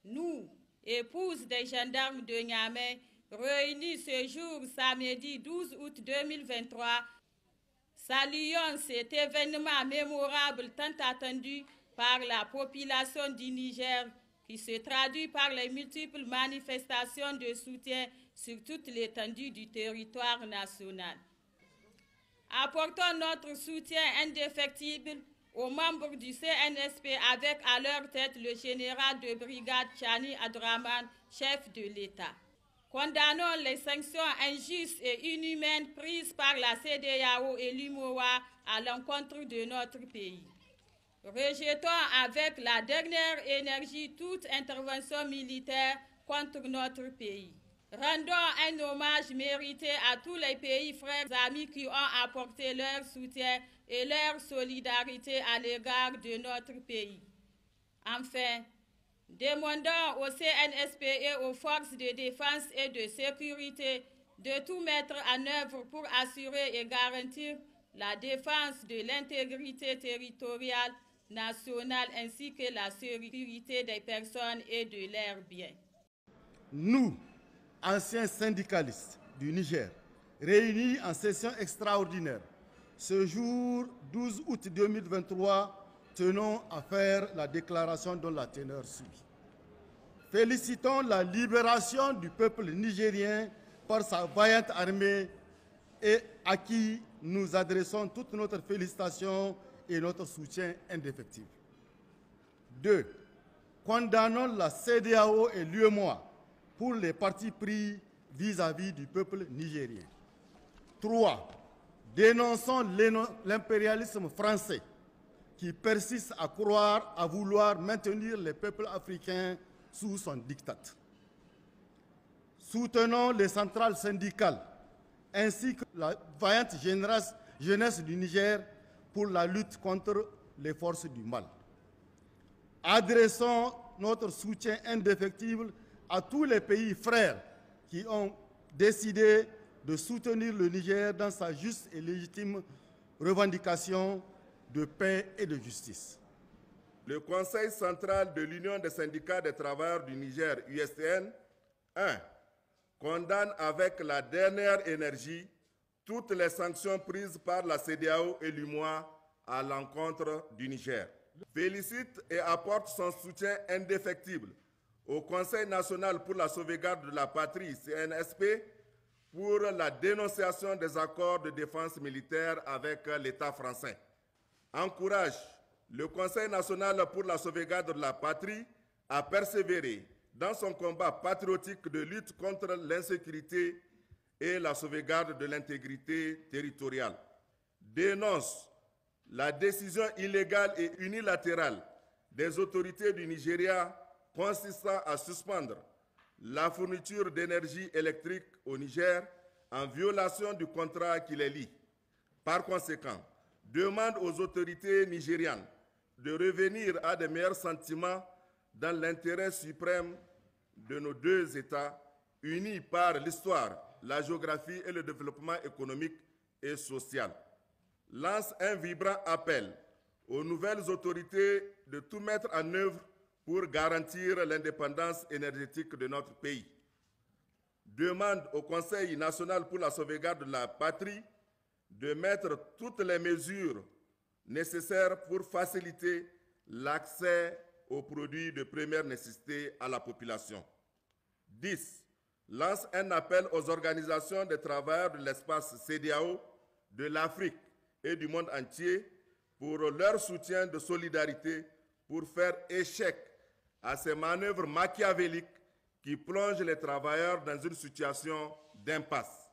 Nous, épouses des gendarmes de Niamey, réunis ce jour samedi 12 août 2023, saluons cet événement mémorable tant attendu par la population du Niger qui se traduit par les multiples manifestations de soutien sur toute l'étendue du territoire national. Apportons notre soutien indéfectible aux membres du CNSP avec à leur tête le général de brigade Chani Adraman, chef de l'État. Condamnons les sanctions injustes et inhumaines prises par la CEDEAO et l'UMOA à l'encontre de notre pays. Rejetons avec la dernière énergie toute intervention militaire contre notre pays. Rendons un hommage mérité à tous les pays frères amis qui ont apporté leur soutien et leur solidarité à l'égard de notre pays. Enfin, demandons au CNSP et aux forces de défense et de sécurité de tout mettre en œuvre pour assurer et garantir la défense de l'intégrité territoriale nationale ainsi que la sécurité des personnes et de leurs biens. Nous, anciens syndicalistes du Niger, réunis en session extraordinaire, ce jour 12 août 2023, tenons à faire la déclaration dont la teneur suit. Félicitons la libération du peuple nigérien par sa vaillante armée et à qui nous adressons toute notre félicitation et notre soutien indéfectible. 2. Condamnons la CEDEAO et l'UEMOA pour les partis pris vis-à-vis du peuple nigérien. 3. Dénonçons l'impérialisme français qui persiste à vouloir maintenir les peuples africains sous son diktat. Soutenons les centrales syndicales ainsi que la vaillante jeunesse du Niger pour la lutte contre les forces du mal. Adressons notre soutien indéfectible à tous les pays frères qui ont décidé de soutenir le Niger dans sa juste et légitime revendication de paix et de justice. Le Conseil central de l'Union des syndicats des travailleurs du Niger, USN, 1. Condamne avec la dernière énergie toutes les sanctions prises par la CEDEAO et l'UMOA à l'encontre du Niger. Félicite et apporte son soutien indéfectible au Conseil national pour la sauvegarde de la patrie, CNSP, pour la dénonciation des accords de défense militaire avec l'État français. Encourage le Conseil national pour la sauvegarde de la patrie à persévérer dans son combat patriotique de lutte contre l'insécurité et la sauvegarde de l'intégrité territoriale. Dénonce la décision illégale et unilatérale des autorités du Nigeria consistant à suspendre la fourniture d'énergie électrique au Niger en violation du contrat qui les lie. Par conséquent, demande aux autorités nigérianes de revenir à de meilleurs sentiments dans l'intérêt suprême de nos deux États, unis par l'histoire, la géographie et le développement économique et social. Lance un vibrant appel aux nouvelles autorités de tout mettre en œuvre pour garantir l'indépendance énergétique de notre pays. Demande au Conseil national pour la sauvegarde de la patrie de mettre toutes les mesures nécessaires pour faciliter l'accès aux produits de première nécessité à la population. 10. Lance un appel aux organisations des travailleurs de l'espace CEDEAO, de l'Afrique et du monde entier pour leur soutien de solidarité pour faire échec à ces manœuvres machiavéliques qui plongent les travailleurs dans une situation d'impasse.